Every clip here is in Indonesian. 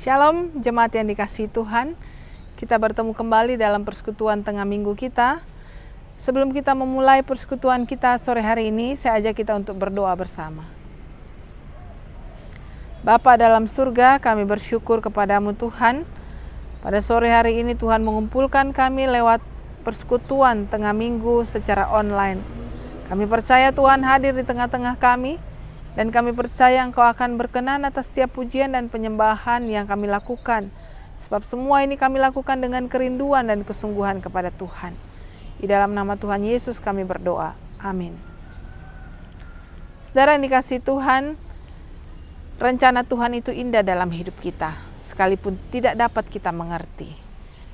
Shalom jemaat yang dikasihi Tuhan. Kita bertemu kembali dalam persekutuan tengah minggu kita. Sebelum kita memulai persekutuan kita sore hari ini, saya ajak kita untuk berdoa bersama. Bapa dalam surga, kami bersyukur kepadamu Tuhan. Pada sore hari ini Tuhan mengumpulkan kami lewat persekutuan tengah minggu secara online. Kami percaya Tuhan hadir di tengah-tengah kami, dan kami percaya Engkau akan berkenan atas setiap pujian dan penyembahan yang kami lakukan. Sebab semua ini kami lakukan dengan kerinduan dan kesungguhan kepada Tuhan. Di dalam nama Tuhan Yesus kami berdoa. Amin. Saudara yang dikasihi Tuhan, rencana Tuhan itu indah dalam hidup kita, sekalipun tidak dapat kita mengerti.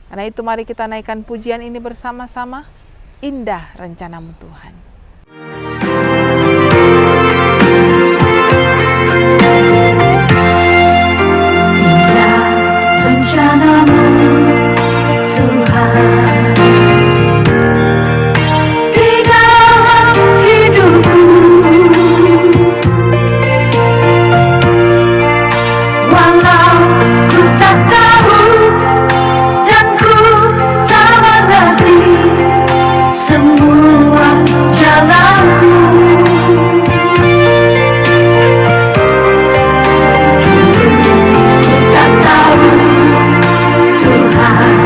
Karena itu mari kita naikkan pujian ini bersama-sama. Indah rencanamu Tuhan. Rencanamu Tuhan di dalam hidupku, walau ku tak tahu dan ku tak mengerti semua jalanmu. Tak tahu Tuhan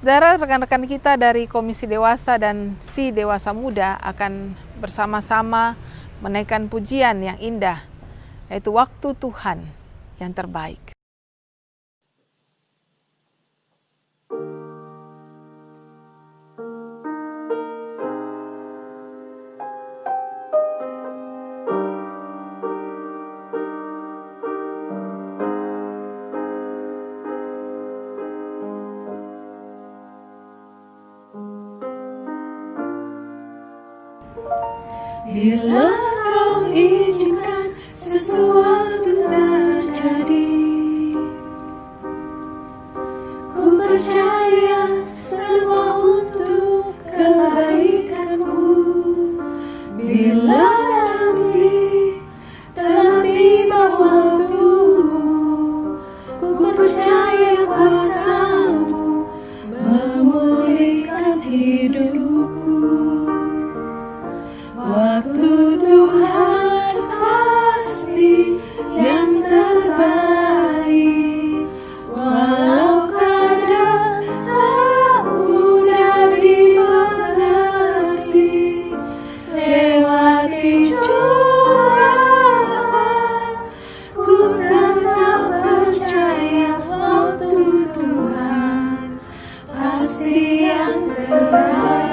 Saudara, rekan-rekan kita dari Komisi Dewasa dan Si Dewasa Muda akan bersama-sama menaikkan pujian yang indah, yaitu Waktu Tuhan yang Terbaik. Bila kau izinkan sesuatu terjadi, ku percaya semua untuk kebaikanku. Bila nanti telah tiba waktumu, ku percaya kuasa-Mu memulihkan hidupku. Waktu Tuhan pasti yang terbaik, walau kadang tak mudah dimengerti. Lewati cobaan, ku tetap percaya waktu Tuhan pasti yang terbaik.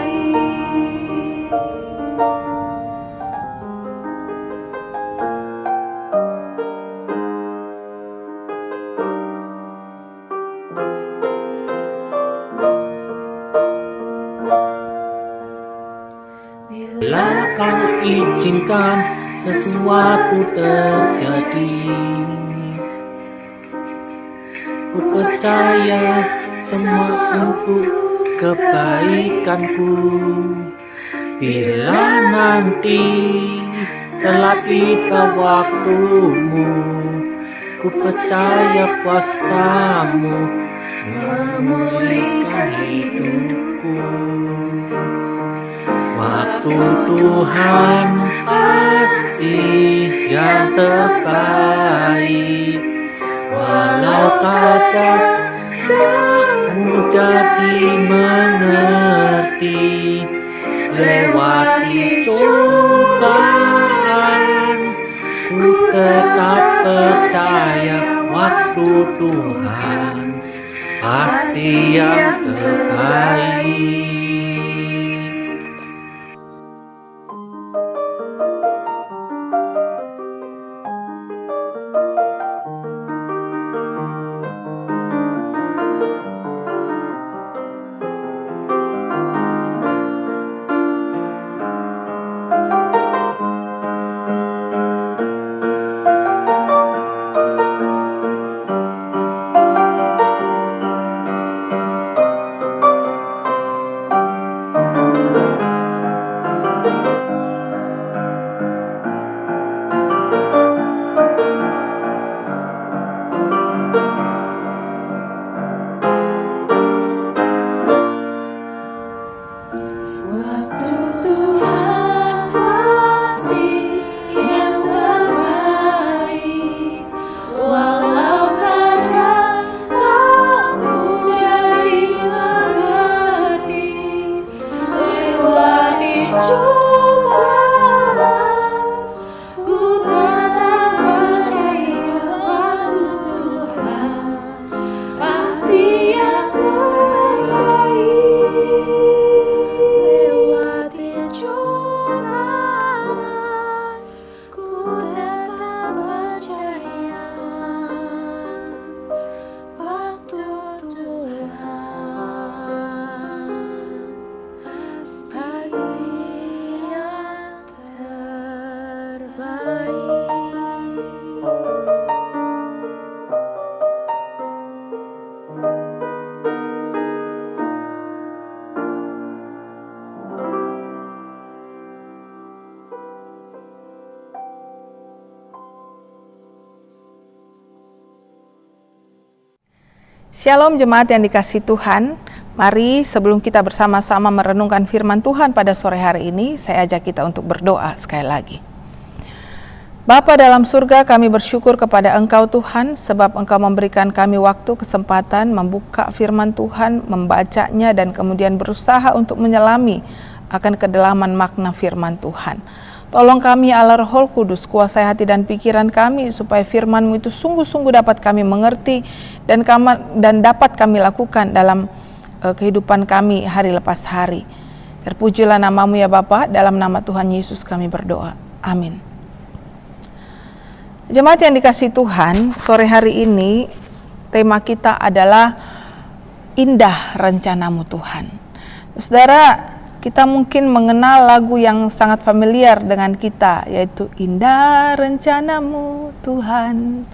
Bila kau izinkan sesuatu terjadi, ku percaya semua untuk kebaikanku. Bila nanti telah tiba waktumu, ku percaya kuasa-Mu memulihkan hidupku. Waktu Tuhan pasti yang terbaik, walau kadang tak mudah dimengerti. Lewati cobaan, ku tetap percaya waktu Tuhan pasti yang terbaik. Shalom jemaat yang dikasihi Tuhan, mari sebelum kita bersama-sama merenungkan firman Tuhan pada sore hari ini, saya ajak kita untuk berdoa sekali lagi. Bapa dalam surga, kami bersyukur kepada Engkau Tuhan, sebab Engkau memberikan kami waktu, kesempatan membuka firman Tuhan, membacanya, dan kemudian berusaha untuk menyelami akan kedalaman makna firman Tuhan. Tolong kami Allah Roh Kudus, kuasai hati dan pikiran kami, supaya firman-Mu itu sungguh-sungguh dapat kami mengerti dan dapat kami lakukan dalam kehidupan kami hari lepas hari. Terpujilah nama-Mu ya Bapa, dalam nama Tuhan Yesus kami berdoa. Amin. Jemaat yang dikasihi Tuhan, sore hari ini tema kita adalah indah rencana-Mu Tuhan. Saudara, kita mungkin mengenal lagu yang sangat familiar dengan kita, yaitu indah rencana-Mu Tuhan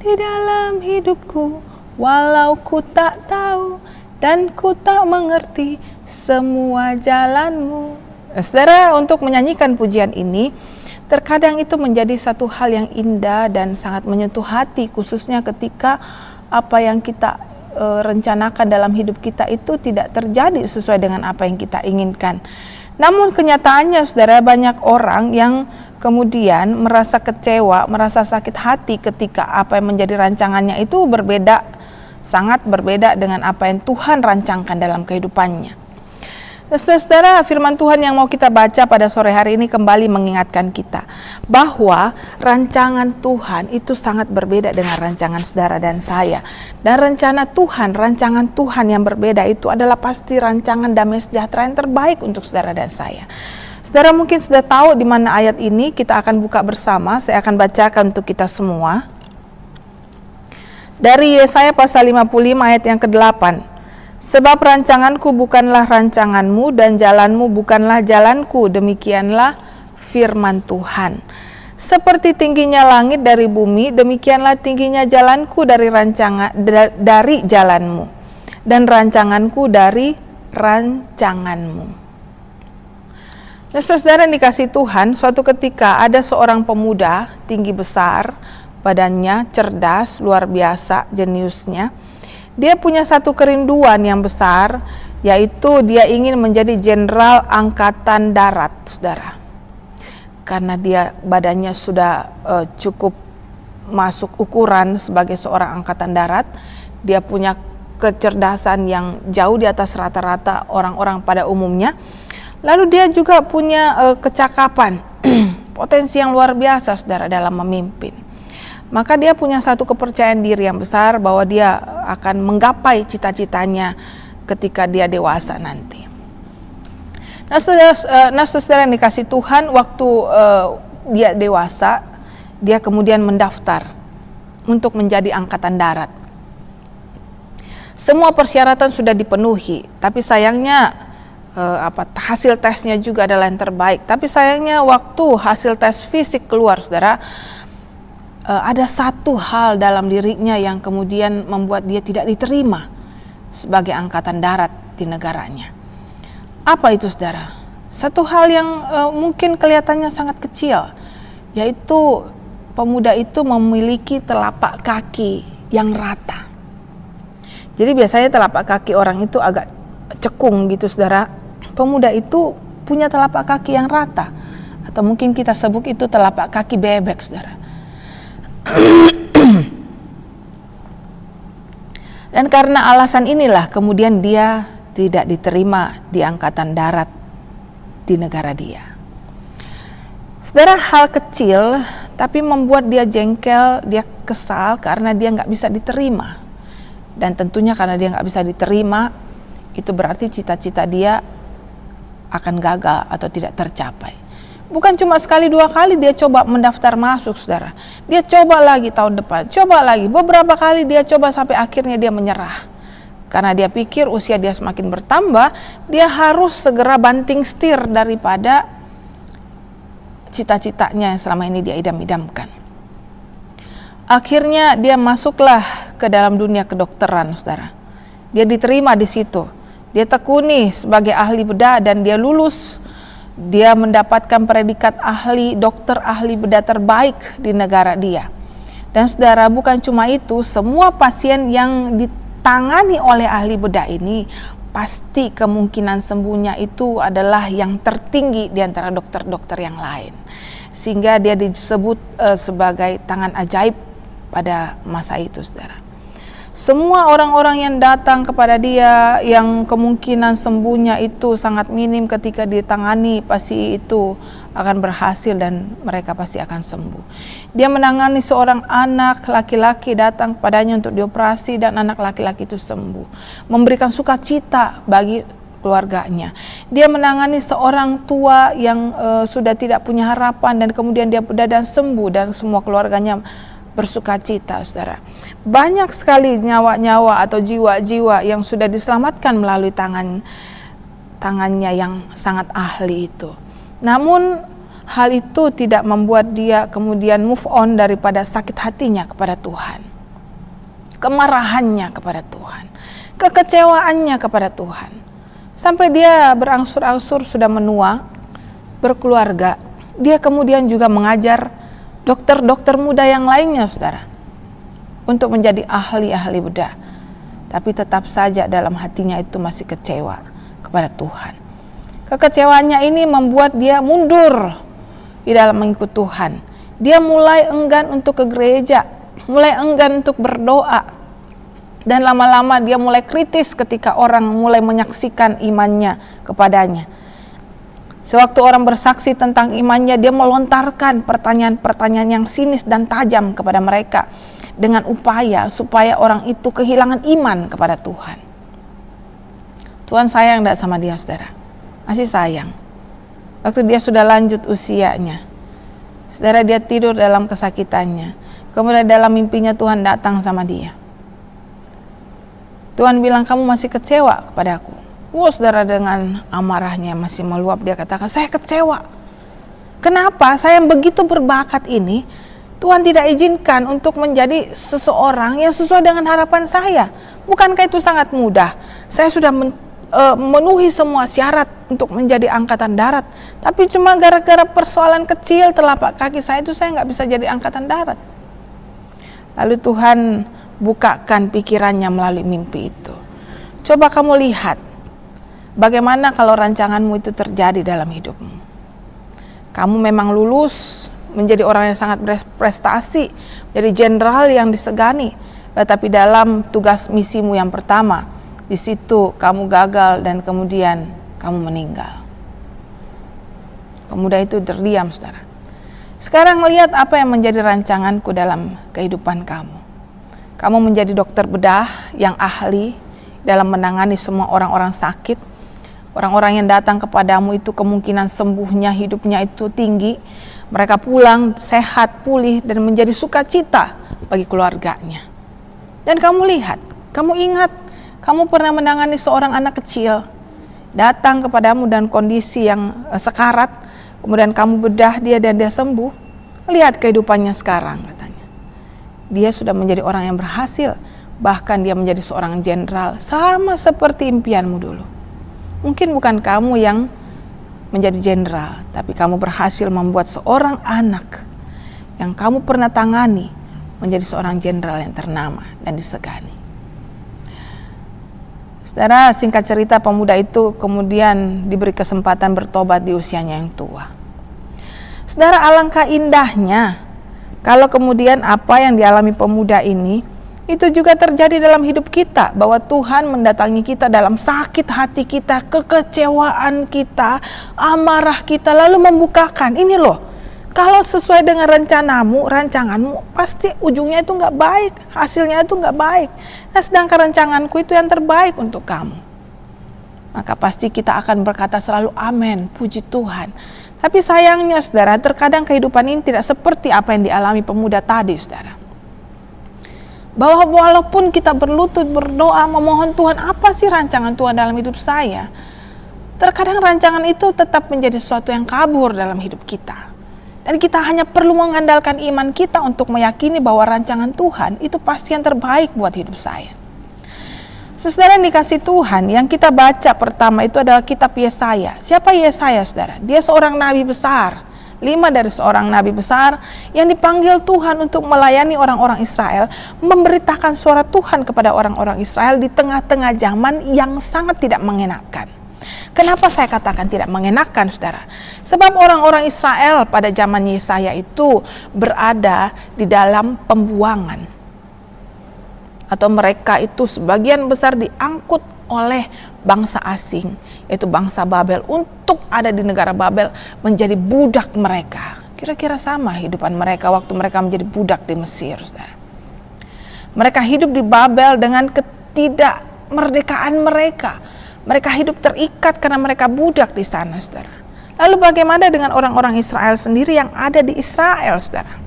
di dalam hidupku, walau ku tak tahu dan ku tak mengerti semua jalan-Mu. Saudara, untuk menyanyikan pujian ini terkadang itu menjadi satu hal yang indah dan sangat menyentuh hati, khususnya ketika apa yang kita rencanakan dalam hidup kita itu tidak terjadi sesuai dengan apa yang kita inginkan. Namun kenyataannya saudara, banyak orang yang kemudian merasa kecewa, merasa sakit hati ketika apa yang menjadi rancangannya itu berbeda, sangat berbeda dengan apa yang Tuhan rancangkan dalam kehidupannya. Saudara, firman Tuhan yang mau kita baca pada sore hari ini kembali mengingatkan kita bahwa rancangan Tuhan itu sangat berbeda dengan rancangan saudara dan saya. Dan rancangan Tuhan yang berbeda itu adalah pasti rancangan damai sejahtera yang terbaik untuk saudara dan saya. Saudara mungkin sudah tahu di mana ayat ini, kita akan buka bersama. Saya akan bacakan untuk kita semua. Dari Yesaya pasal 55 ayat yang ke-8. Sebab rancanganku bukanlah rancanganmu dan jalanmu bukanlah jalanku, demikianlah firman Tuhan. Seperti tingginya langit dari bumi, demikianlah tingginya jalanku dari jalanmu dan rancanganku dari rancanganmu. Nah, saudara yang dikasihi Tuhan, suatu ketika ada seorang pemuda tinggi besar, badannya cerdas, luar biasa jeniusnya. Dia punya satu kerinduan yang besar, yaitu dia ingin menjadi jenderal angkatan darat, saudara. Karena dia badannya sudah cukup masuk ukuran sebagai seorang angkatan darat, dia punya kecerdasan yang jauh di atas rata-rata orang-orang pada umumnya. Lalu dia juga punya kecakapan, potensi yang luar biasa, saudara, dalam memimpin. Maka dia punya satu kepercayaan diri yang besar bahwa dia akan menggapai cita-citanya ketika dia dewasa nanti. Nah saudara yang dikasih Tuhan, waktu dia dewasa, dia kemudian mendaftar untuk menjadi angkatan darat. Semua persyaratan sudah dipenuhi, tapi sayangnya hasil tesnya juga adalah yang terbaik. Tapi sayangnya waktu hasil tes fisik keluar, saudara, ada satu hal dalam dirinya yang kemudian membuat dia tidak diterima sebagai angkatan darat di negaranya. Apa itu, saudara? Satu hal yang mungkin kelihatannya sangat kecil, yaitu pemuda itu memiliki telapak kaki yang rata. Jadi biasanya telapak kaki orang itu agak cekung gitu, saudara. Pemuda itu punya telapak kaki yang rata, atau mungkin kita sebut itu telapak kaki bebek, saudara. Dan karena alasan inilah kemudian dia tidak diterima di angkatan darat di negara dia. Saudara, hal kecil tapi membuat dia jengkel, dia kesal karena dia nggak bisa diterima. Dan tentunya karena dia nggak bisa diterima, itu berarti cita-cita dia akan gagal atau tidak tercapai. Bukan cuma sekali dua kali dia coba mendaftar masuk, saudara. Dia coba lagi tahun depan, coba lagi. Beberapa kali dia coba sampai akhirnya dia menyerah. Karena dia pikir usia dia semakin bertambah, dia harus segera banting setir daripada cita-citanya yang selama ini dia idam-idamkan. Akhirnya dia masuklah ke dalam dunia kedokteran, saudara. Dia diterima di situ. Dia tekuni sebagai ahli bedah dan dia lulus. Dia mendapatkan predikat dokter ahli bedah terbaik di negara dia. Dan saudara, bukan cuma itu, semua pasien yang ditangani oleh ahli bedah ini pasti kemungkinan sembuhnya itu adalah yang tertinggi di antara dokter-dokter yang lain. sehingga dia disebut sebagai tangan ajaib pada masa itu, saudara. Semua orang-orang yang datang kepada dia yang kemungkinan sembuhnya itu sangat minim, ketika ditangani pasti itu akan berhasil dan mereka pasti akan sembuh. Dia menangani seorang anak laki-laki datang kepadanya untuk dioperasi dan anak laki-laki itu sembuh, memberikan sukacita bagi keluarganya. Dia menangani seorang tua yang sudah tidak punya harapan dan kemudian dia bedah dan sembuh dan semua keluarganya bersukacita, saudara. Banyak sekali nyawa-nyawa atau jiwa-jiwa yang sudah diselamatkan melalui tangannya yang sangat ahli itu. Namun hal itu tidak membuat dia kemudian move on daripada sakit hatinya kepada Tuhan, kemarahannya kepada Tuhan, kekecewaannya kepada Tuhan. Sampai dia berangsur-angsur sudah menua, berkeluarga, dia kemudian juga mengajar dokter-dokter muda yang lainnya, saudara, untuk menjadi ahli-ahli bedah. Tapi tetap saja dalam hatinya itu masih kecewa kepada Tuhan. Kekecewaannya ini membuat dia mundur di dalam mengikut Tuhan. Dia mulai enggan untuk ke gereja, mulai enggan untuk berdoa. Dan lama-lama dia mulai kritis ketika orang mulai menyaksikan imannya kepadanya. Sewaktu orang bersaksi tentang imannya, dia melontarkan pertanyaan-pertanyaan yang sinis dan tajam kepada mereka dengan upaya supaya orang itu kehilangan iman kepada Tuhan. Tuhan sayang tidak sama dia, saudara? Masih sayang. Waktu dia sudah lanjut usianya, saudara, dia tidur dalam kesakitannya. Kemudian dalam mimpinya Tuhan datang sama dia. Tuhan bilang, kamu masih kecewa kepadaku? Saudara, dengan amarahnya masih meluap, dia katakan, saya kecewa. Kenapa? Saya yang begitu berbakat ini, Tuhan tidak izinkan untuk menjadi seseorang yang sesuai dengan harapan saya. Bukankah itu sangat mudah? Saya sudah memenuhi semua syarat untuk menjadi angkatan darat, tapi cuma gara-gara persoalan kecil telapak kaki saya itu saya nggak bisa jadi angkatan darat. Lalu Tuhan bukakan pikirannya melalui mimpi itu. Coba kamu lihat, bagaimana kalau rancanganmu itu terjadi dalam hidupmu? Kamu memang lulus menjadi orang yang sangat berprestasi, jadi jenderal yang disegani, tetapi dalam tugas misimu yang pertama, di situ kamu gagal dan kemudian kamu meninggal. Pemuda itu terdiam, saudara. Sekarang lihat apa yang menjadi rancanganku dalam kehidupan kamu. Kamu menjadi dokter bedah yang ahli dalam menangani semua orang-orang sakit. Orang-orang yang datang kepadamu itu kemungkinan sembuhnya, hidupnya itu tinggi. Mereka pulang sehat, pulih, dan menjadi sukacita bagi keluarganya. Dan kamu lihat, kamu ingat, kamu pernah menangani seorang anak kecil datang kepadamu dan kondisi yang sekarat, kemudian kamu bedah dia dan dia sembuh. Lihat kehidupannya sekarang, katanya. Dia sudah menjadi orang yang berhasil, bahkan dia menjadi seorang jenderal, sama seperti impianmu dulu. Mungkin bukan kamu yang menjadi jenderal, tapi kamu berhasil membuat seorang anak yang kamu pernah tangani menjadi seorang jenderal yang ternama dan disegani. Saudara, singkat cerita, pemuda itu kemudian diberi kesempatan bertobat di usianya yang tua. Saudara, alangkah indahnya kalau kemudian apa yang dialami pemuda ini itu juga terjadi dalam hidup kita, bahwa Tuhan mendatangi kita dalam sakit hati kita, kekecewaan kita, amarah kita, lalu membukakan, ini loh, kalau sesuai dengan rancanganmu, pasti ujungnya itu nggak baik, hasilnya itu nggak baik. Nah, sedangkan rancanganku itu yang terbaik untuk kamu. Maka pasti kita akan berkata selalu amin, puji Tuhan. Tapi sayangnya, saudara, terkadang kehidupan ini tidak seperti apa yang dialami pemuda tadi, saudara. Bahwa walaupun kita berlutut berdoa memohon Tuhan, apa sih rancangan Tuhan dalam hidup saya? Terkadang rancangan itu tetap menjadi sesuatu yang kabur dalam hidup kita. Dan kita hanya perlu mengandalkan iman kita untuk meyakini bahwa rancangan Tuhan itu pasti yang terbaik buat hidup saya. Saudara yang dikasih Tuhan, yang kita baca pertama itu adalah kitab Yesaya. Siapa Yesaya, saudara? Dia seorang nabi besar. 5 dari seorang nabi besar yang dipanggil Tuhan untuk melayani orang-orang Israel, memberitakan suara Tuhan kepada orang-orang Israel di tengah-tengah zaman yang sangat tidak mengenakan. Kenapa saya katakan tidak mengenakan, saudara? Sebab orang-orang Israel pada zaman Yesaya itu berada di dalam pembuangan. Atau mereka itu sebagian besar diangkut oleh bangsa asing, yaitu bangsa Babel, untuk ada di negara Babel menjadi budak mereka. Kira-kira sama hidupan mereka waktu mereka menjadi budak di Mesir, saudara. Mereka hidup di Babel dengan ketidakmerdekaan mereka. Mereka hidup terikat karena mereka budak di sana, saudara. Lalu bagaimana dengan orang-orang Israel sendiri yang ada di Israel, saudara?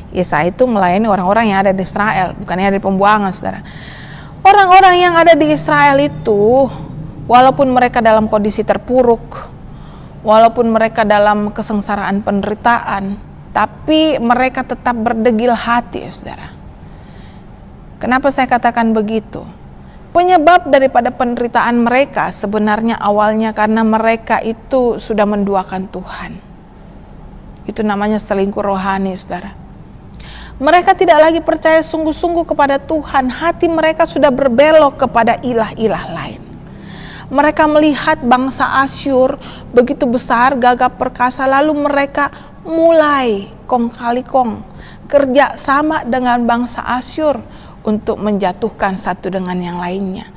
Yesaya itu melayani orang-orang yang ada di Israel, bukan yang ada di pembuangan, saudara. Orang-orang yang ada di Israel itu, walaupun mereka dalam kondisi terpuruk, walaupun mereka dalam kesengsaraan penderitaan, tapi mereka tetap berdegil hati, saudara. Kenapa saya katakan begitu? Penyebab daripada penderitaan mereka sebenarnya awalnya karena mereka itu sudah menduakan Tuhan. Itu namanya selingkuh rohani, saudara. Mereka tidak lagi percaya sungguh-sungguh kepada Tuhan. Hati mereka sudah berbelok kepada ilah-ilah lain. Mereka melihat bangsa Asyur begitu besar, gagah perkasa, lalu mereka mulai kong kali kong kerja sama dengan bangsa Asyur untuk menjatuhkan satu dengan yang lainnya.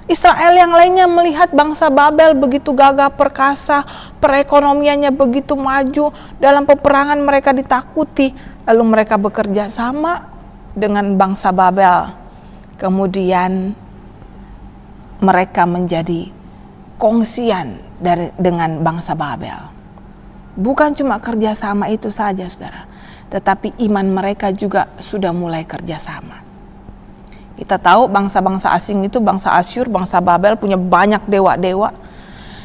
Israel yang lainnya melihat bangsa Babel begitu gagah perkasa, perekonomiannya begitu maju, dalam peperangan mereka ditakuti, lalu mereka bekerja sama dengan bangsa Babel. Kemudian mereka menjadi kongsian dengan bangsa Babel. Bukan cuma kerjasama itu saja, saudara, tetapi iman mereka juga sudah mulai kerjasama. Kita tahu bangsa-bangsa asing itu, bangsa Asyur, bangsa Babel punya banyak dewa-dewa.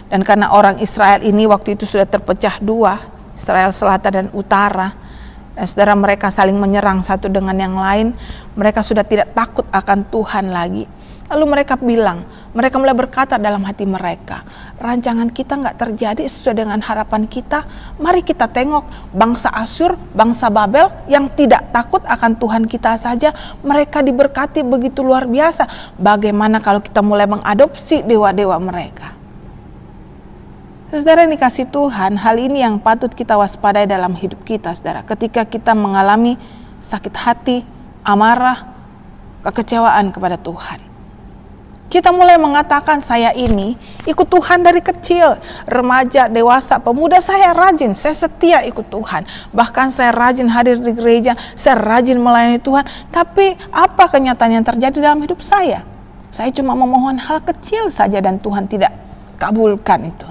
Dan karena orang Israel ini waktu itu sudah terpecah dua, Israel Selatan dan Utara, dan saudara mereka saling menyerang satu dengan yang lain, mereka sudah tidak takut akan Tuhan lagi. Lalu mereka bilang, mereka mulai berkata dalam hati mereka, rancangan kita nggak terjadi sesuai dengan harapan kita. Mari kita tengok bangsa Asyur, bangsa Babel yang tidak takut akan Tuhan kita saja, mereka diberkati begitu luar biasa. Bagaimana kalau kita mulai mengadopsi dewa-dewa mereka? Saudara yang dikasih Tuhan, hal ini yang patut kita waspadai dalam hidup kita, saudara. Ketika kita mengalami sakit hati, amarah, kekecewaan kepada Tuhan, kita mulai mengatakan, saya ini ikut Tuhan dari kecil, remaja, dewasa, pemuda, saya rajin, saya setia ikut Tuhan. Bahkan saya rajin hadir di gereja, saya rajin melayani Tuhan. Tapi apa kenyataan yang terjadi dalam hidup saya? Saya cuma memohon hal kecil saja dan Tuhan tidak kabulkan itu.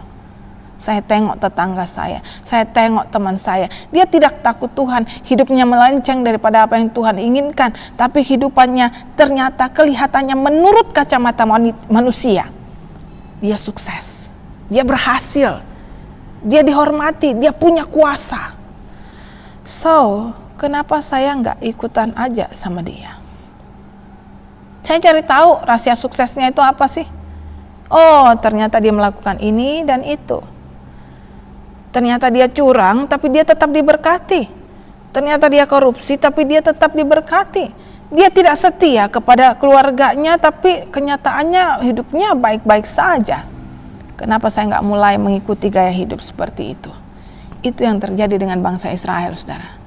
Saya tengok tetangga saya tengok teman saya, dia tidak takut Tuhan, hidupnya melenceng daripada apa yang Tuhan inginkan, tapi hidupannya ternyata kelihatannya menurut kacamata manusia, dia sukses, dia berhasil, dia dihormati, dia punya kuasa. So, kenapa saya nggak ikutan aja sama dia? Saya cari tahu rahasia suksesnya itu apa sih? Oh, ternyata dia melakukan ini dan itu. Ternyata dia curang, tapi dia tetap diberkati. Ternyata dia korupsi, tapi dia tetap diberkati. Dia tidak setia kepada keluarganya, tapi kenyataannya hidupnya baik-baik saja. Kenapa saya nggak mulai mengikuti gaya hidup seperti itu? Itu yang terjadi dengan bangsa Israel, saudara.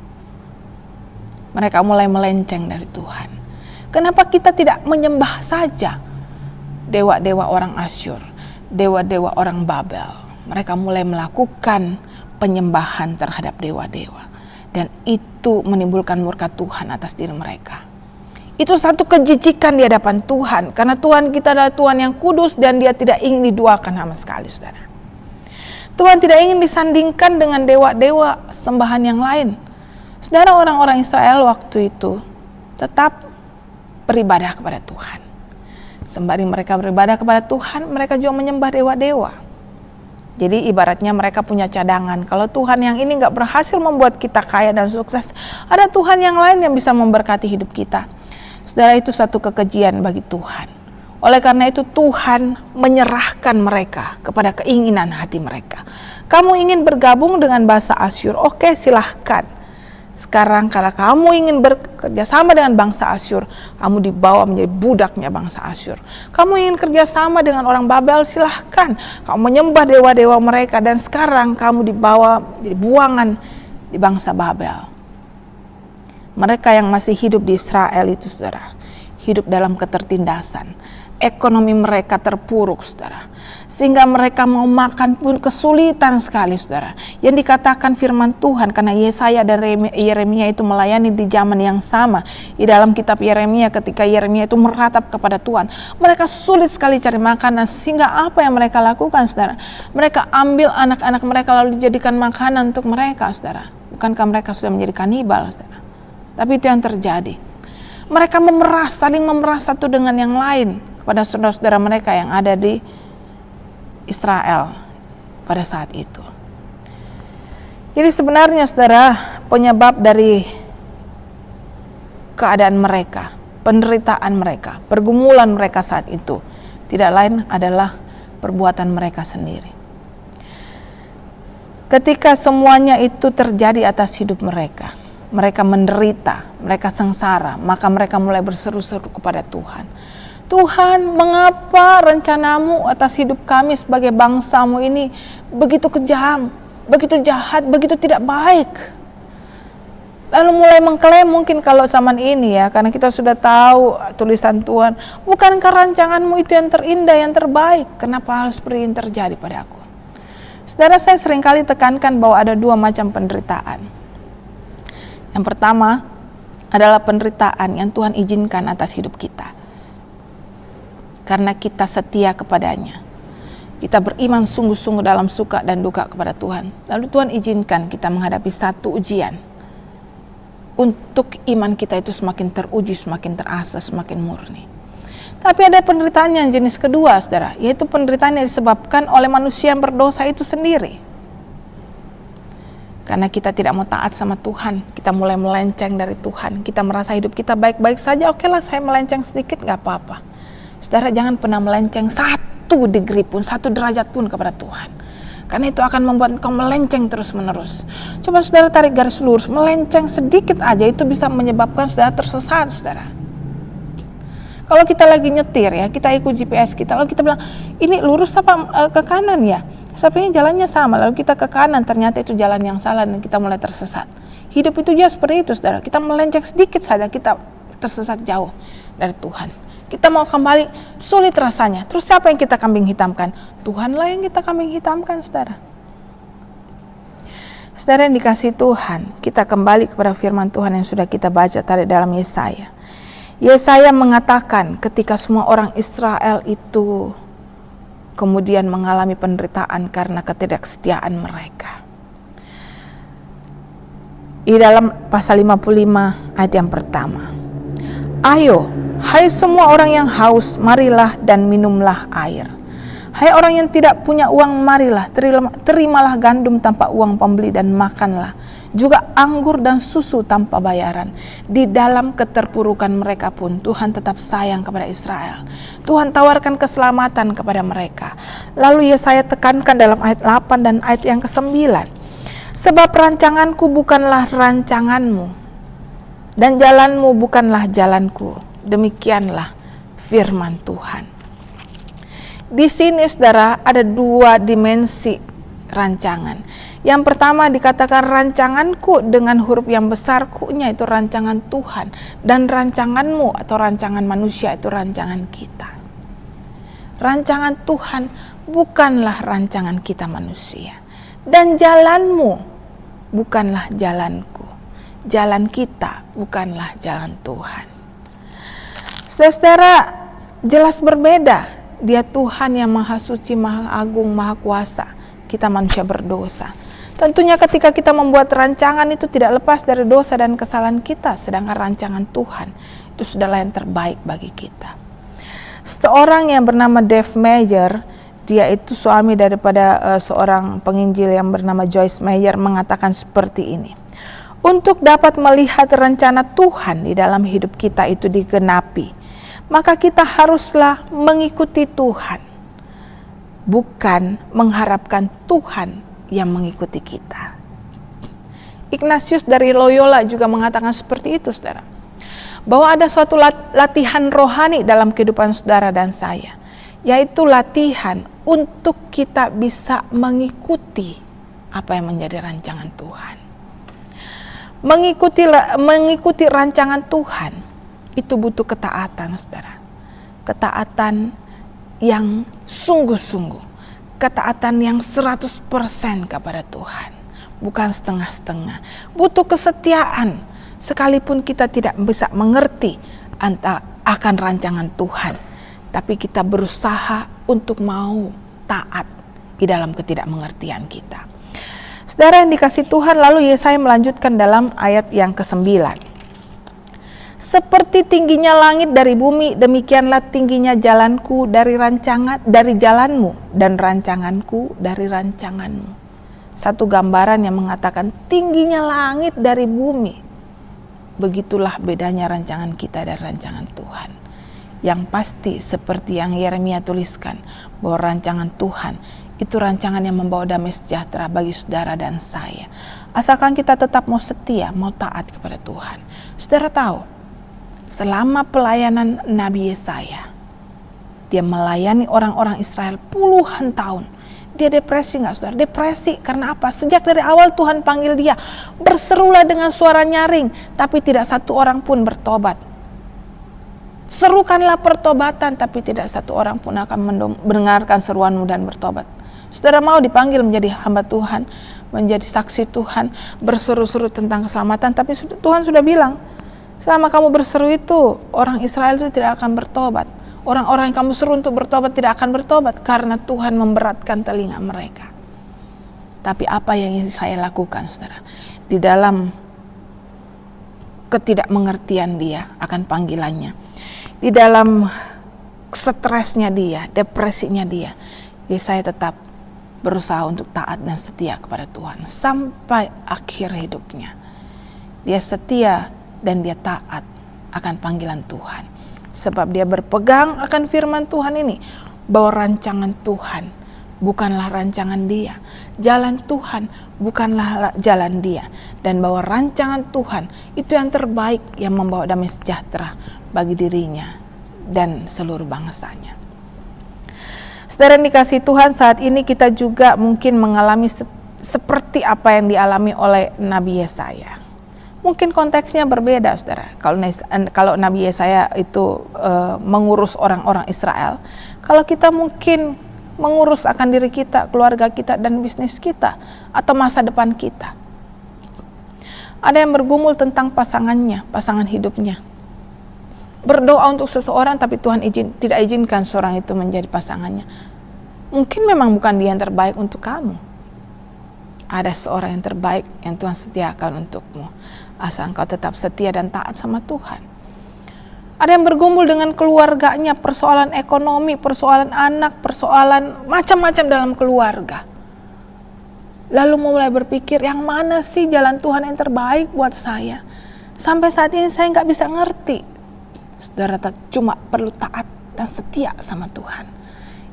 Mereka mulai melenceng dari Tuhan. Kenapa kita tidak menyembah saja dewa-dewa orang Asyur, dewa-dewa orang Babel? Mereka mulai melakukan penyembahan terhadap dewa-dewa. Dan itu menimbulkan murka Tuhan atas diri mereka. Itu satu kejijikan di hadapan Tuhan. Karena Tuhan kita adalah Tuhan yang kudus dan dia tidak ingin diduakan sama sekali, saudara. Tuhan tidak ingin disandingkan dengan dewa-dewa sembahan yang lain. Saudara, orang-orang Israel waktu itu tetap beribadah kepada Tuhan. Sembari mereka beribadah kepada Tuhan, mereka juga menyembah dewa-dewa. Jadi ibaratnya mereka punya cadangan. Kalau Tuhan yang ini gak berhasil membuat kita kaya dan sukses, ada Tuhan yang lain yang bisa memberkati hidup kita. Saudara, itu satu kekejian bagi Tuhan. Oleh karena itu Tuhan menyerahkan mereka kepada keinginan hati mereka. Kamu ingin bergabung dengan bangsa Asyur? Oke, silahkan. Sekarang kalau kamu ingin bekerja sama dengan bangsa Asyur, kamu dibawa menjadi budaknya bangsa Asyur. Kamu ingin kerja sama dengan orang Babel, silahkan. Kamu menyembah dewa-dewa mereka dan sekarang kamu dibawa menjadi buangan di bangsa Babel. Mereka yang masih hidup di Israel itu, saudara, hidup dalam ketertindasan. Ekonomi mereka terpuruk, saudara, sehingga mereka mau makan pun kesulitan sekali, saudara. Yang dikatakan firman Tuhan, karena Yesaya dan Yeremia itu melayani di zaman yang sama. Di dalam kitab Yeremia, ketika Yeremia itu meratap kepada Tuhan, mereka sulit sekali cari makanan, sehingga apa yang mereka lakukan, saudara? Mereka ambil anak-anak mereka lalu dijadikan makanan untuk mereka, saudara. Bukankah mereka sudah menjadi kanibal, saudara? Tapi itu yang terjadi. Mereka saling memeras satu dengan yang lain pada saudara-saudara mereka yang ada di Israel pada saat itu. Jadi sebenarnya, saudara, penyebab dari keadaan mereka, penderitaan mereka, pergumulan mereka saat itu tidak lain adalah perbuatan mereka sendiri. Ketika semuanya itu terjadi atas hidup mereka, mereka menderita, mereka sengsara, maka mereka mulai berseru-seru kepada Tuhan. Tuhan, mengapa rencanamu atas hidup kami sebagai bangsamu ini begitu kejam, begitu jahat, begitu tidak baik? Lalu mulai mengklaim mungkin kalau zaman ini ya, karena kita sudah tahu tulisan Tuhan, bukankah rancanganmu itu yang terindah, yang terbaik? Kenapa hal seperti ini terjadi pada aku? Saudara, saya seringkali tekankan bahwa ada dua macam penderitaan. Yang pertama adalah penderitaan yang Tuhan izinkan atas hidup kita. Karena kita setia kepadanya. Kita beriman sungguh-sungguh dalam suka dan duka kepada Tuhan. Lalu Tuhan izinkan kita menghadapi satu ujian. Untuk iman kita itu semakin teruji, semakin terasa, semakin murni. Tapi ada penderitaan yang jenis kedua, saudara. Yaitu penderitaan yang disebabkan oleh manusia yang berdosa itu sendiri. Karena kita tidak mau taat sama Tuhan. Kita mulai melenceng dari Tuhan. Kita merasa hidup kita baik-baik saja. Oke lah, saya melenceng sedikit, gak apa-apa. Saudara, jangan pernah melenceng 1 degree pun, 1 derajat pun kepada Tuhan. Karena itu akan membuat engkau melenceng terus-menerus. Coba saudara tarik garis lurus, melenceng sedikit aja itu bisa menyebabkan saudara tersesat, saudara. Kalau kita lagi nyetir ya, kita ikut GPS kita, lalu kita bilang, ini lurus apa ke kanan ya? Sepertinya jalannya sama, lalu kita ke kanan, ternyata itu jalan yang salah dan kita mulai tersesat. Hidup itu juga seperti itu, saudara. Kita melenceng sedikit saja, kita tersesat jauh dari Tuhan. Kita mau kembali, sulit rasanya. Terus siapa yang kita kambing hitamkan? Tuhanlah yang kita kambing hitamkan, saudara. Saudara yang dikasihi Tuhan, kita kembali kepada firman Tuhan yang sudah kita baca tadi dalam Yesaya. Yesaya mengatakan ketika semua orang Israel itu kemudian mengalami penderitaan karena ketidaksetiaan mereka. Di dalam pasal 55 ayat yang pertama. Ayo, hai semua orang yang haus, marilah dan minumlah air. Hai orang yang tidak punya uang, marilah, terimalah gandum tanpa uang pembeli dan makanlah. Juga anggur dan susu tanpa bayaran. Di dalam keterpurukan mereka pun Tuhan tetap sayang kepada Israel. Tuhan tawarkan keselamatan kepada mereka. Lalu Yesaya tekankan dalam ayat 8 dan ayat yang ke-9. Sebab rancanganku bukanlah rancanganmu, dan jalanmu bukanlah jalanku. Demikianlah firman Tuhan. Di sini, saudara, ada 2 dimensi rancangan. Yang pertama dikatakan rancanganku dengan huruf yang besar, ku-nya itu rancangan Tuhan. Dan rancanganmu atau rancangan manusia itu rancangan kita. Rancangan Tuhan bukanlah rancangan kita manusia. Dan jalanmu bukanlah jalanku. Jalan kita bukanlah jalan Tuhan. Saudara, jelas berbeda. Dia Tuhan yang maha suci, maha agung, maha kuasa. Kita manusia berdosa. Tentunya ketika kita membuat rancangan itu tidak lepas dari dosa dan kesalahan kita. Sedangkan rancangan Tuhan itu sudahlah yang terbaik bagi kita. Seorang yang bernama Dave Meyer, dia itu suami daripada seorang penginjil yang bernama Joyce Meyer, mengatakan seperti ini. Untuk dapat melihat rencana Tuhan di dalam hidup kita itu digenapi, maka kita haruslah mengikuti Tuhan, bukan mengharapkan Tuhan yang mengikuti kita. Ignatius dari Loyola juga mengatakan seperti itu, saudara. Bahwa ada suatu latihan rohani dalam kehidupan saudara dan saya, yaitu latihan untuk kita bisa mengikuti apa yang menjadi rancangan Tuhan. Mengikuti rancangan Tuhan itu butuh ketaatan, saudara. Ketaatan yang sungguh-sungguh, ketaatan yang 100% kepada Tuhan, bukan setengah-setengah. Butuh kesetiaan, sekalipun kita tidak bisa mengerti akan rancangan Tuhan, tapi kita berusaha untuk mau taat di dalam ketidakmengertian kita. Saudara yang dikasihi Tuhan, lalu Yesaya melanjutkan dalam ayat yang ke-9. Seperti tingginya langit dari bumi, demikianlah tingginya jalanku dari jalanmu dan rancanganku dari rancanganmu. Satu gambaran yang mengatakan tingginya langit dari bumi. Begitulah bedanya rancangan kita dan rancangan Tuhan. Yang pasti seperti yang Yeremia tuliskan, bahwa rancangan Tuhan itu rancangan yang membawa damai sejahtera bagi saudara dan saya. Asalkan kita tetap mau setia, mau taat kepada Tuhan. Saudara tahu, selama pelayanan Nabi Yesaya, dia melayani orang-orang Israel puluhan tahun. Dia depresi nggak, saudara? Depresi karena apa? Sejak dari awal Tuhan panggil dia, berserulah dengan suara nyaring, tapi tidak satu orang pun bertobat. Serukanlah pertobatan, tapi tidak satu orang pun akan mendengarkan seruanmu dan bertobat. Saudara mau dipanggil menjadi hamba Tuhan, menjadi saksi Tuhan, berseru-seru tentang keselamatan, tapi Tuhan sudah bilang, selama kamu berseru itu, orang Israel itu tidak akan bertobat. Orang-orang yang kamu seru untuk bertobat tidak akan bertobat karena Tuhan memberatkan telinga mereka. Tapi apa yang saya lakukan, saudara? Di dalam ketidakmengertian dia akan panggilannya, di dalam stresnya dia, depresinya dia, saya tetap berusaha untuk taat dan setia kepada Tuhan sampai akhir hidupnya. Dia setia dan dia taat akan panggilan Tuhan. Sebab dia berpegang akan firman Tuhan ini, bahwa rancangan Tuhan bukanlah rancangan dia, jalan Tuhan bukanlah jalan dia, dan bahwa rancangan Tuhan itu yang terbaik yang membawa damai sejahtera bagi dirinya dan seluruh bangsanya. Saudara yang dikasihi Tuhan, saat ini kita juga mungkin mengalami seperti apa yang dialami oleh Nabi Yesaya. Mungkin konteksnya berbeda, saudara. Kalau Nabi Yesaya itu mengurus orang-orang Israel, kalau kita mungkin mengurus akan diri kita, keluarga kita, dan bisnis kita, atau masa depan kita. Ada yang bergumul tentang pasangannya, pasangan hidupnya. Berdoa untuk seseorang, tapi Tuhan tidak izinkan seorang itu menjadi pasangannya. Mungkin memang bukan dia yang terbaik untuk kamu. Ada seorang yang terbaik yang Tuhan sediakan untukmu, asal engkau tetap setia dan taat sama Tuhan. Ada yang bergumul dengan keluarganya, persoalan ekonomi, persoalan anak, persoalan macam-macam dalam keluarga. Lalu mulai berpikir, yang mana sih jalan Tuhan yang terbaik buat saya? Sampai saat ini saya nggak bisa ngerti. Saudara cuma perlu taat dan setia sama Tuhan.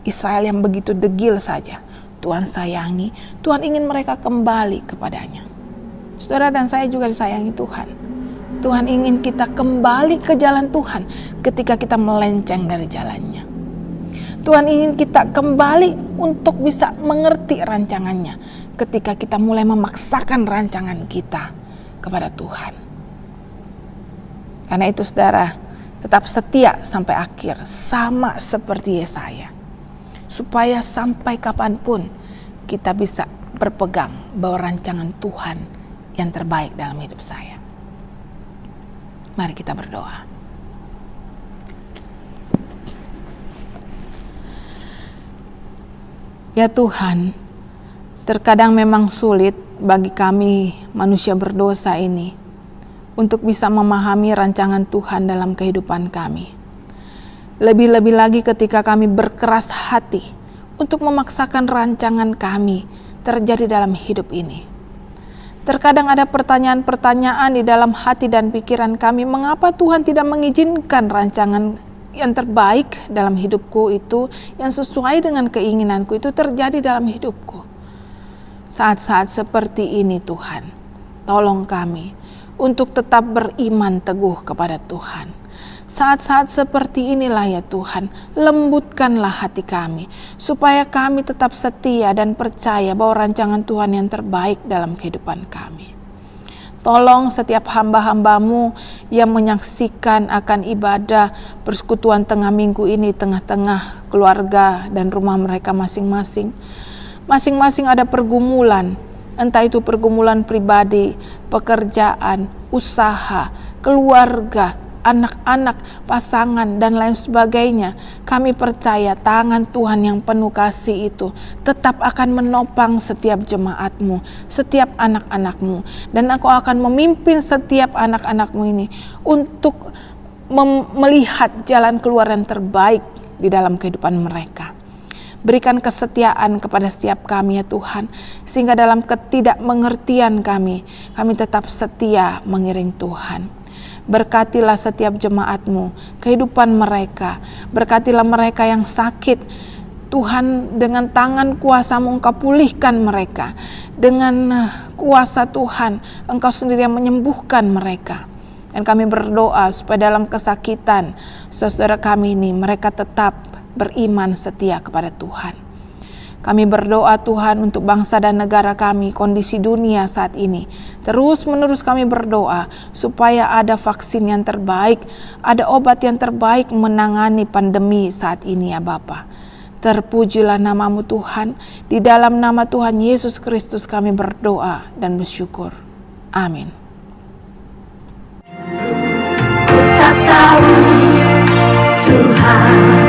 Israel yang begitu degil saja, Tuhan sayangi, Tuhan ingin mereka kembali kepadanya. Saudara dan saya juga disayangi Tuhan. Tuhan ingin kita kembali ke jalan Tuhan ketika kita melenceng dari jalannya. Tuhan ingin kita kembali untuk bisa mengerti rancangannya ketika kita mulai memaksakan rancangan kita kepada Tuhan. Karena itu saudara, tetap setia sampai akhir, sama seperti Yesaya. Supaya sampai kapanpun kita bisa berpegang bahwa rancangan Tuhan yang terbaik dalam hidup saya. Mari kita berdoa. Ya Tuhan, terkadang memang sulit bagi kami manusia berdosa ini untuk bisa memahami rancangan Tuhan dalam kehidupan kami. Lebih-lebih lagi ketika kami berkeras hati untuk memaksakan rancangan kami terjadi dalam hidup ini. Terkadang ada pertanyaan-pertanyaan di dalam hati dan pikiran kami, mengapa Tuhan tidak mengizinkan rancangan yang terbaik dalam hidupku itu, yang sesuai dengan keinginanku itu terjadi dalam hidupku. Saat-saat seperti ini Tuhan, tolong kami untuk tetap beriman teguh kepada Tuhan. Saat-saat seperti inilah ya Tuhan, lembutkanlah hati kami, supaya kami tetap setia dan percaya bahwa rancangan Tuhan yang terbaik dalam kehidupan kami. Tolong setiap hamba-hambamu yang menyaksikan akan ibadah persekutuan tengah minggu ini, tengah-tengah keluarga dan rumah mereka masing-masing. Masing-masing ada pergumulan, entah itu pergumulan pribadi, pekerjaan, usaha, keluarga, anak-anak, pasangan, dan lain sebagainya. Kami percaya tangan Tuhan yang penuh kasih itu tetap akan menopang setiap jemaatmu, setiap anak-anakmu. Dan Engkau akan memimpin setiap anak-anakmu ini untuk melihat jalan keluar yang terbaik di dalam kehidupan mereka. Berikan kesetiaan kepada setiap kami ya Tuhan, sehingga dalam ketidakmengertian kami tetap setia mengiring Tuhan. Berkatilah setiap jemaatmu, kehidupan mereka. Berkatilah mereka yang sakit. Tuhan, dengan tangan kuasa-Mu Engkau pulihkan mereka. Dengan kuasa Tuhan, Engkau sendiri yang menyembuhkan mereka. Dan kami berdoa supaya dalam kesakitan saudara kami ini, mereka tetap beriman setia kepada Tuhan. Kami berdoa Tuhan untuk bangsa dan negara kami, kondisi dunia saat ini. Terus-menerus kami berdoa supaya ada vaksin yang terbaik, ada obat yang terbaik menangani pandemi saat ini ya Bapa. Terpujilah nama-Mu Tuhan, di dalam nama Tuhan Yesus Kristus kami berdoa dan bersyukur. Amin. Ku tak tahu Tuhan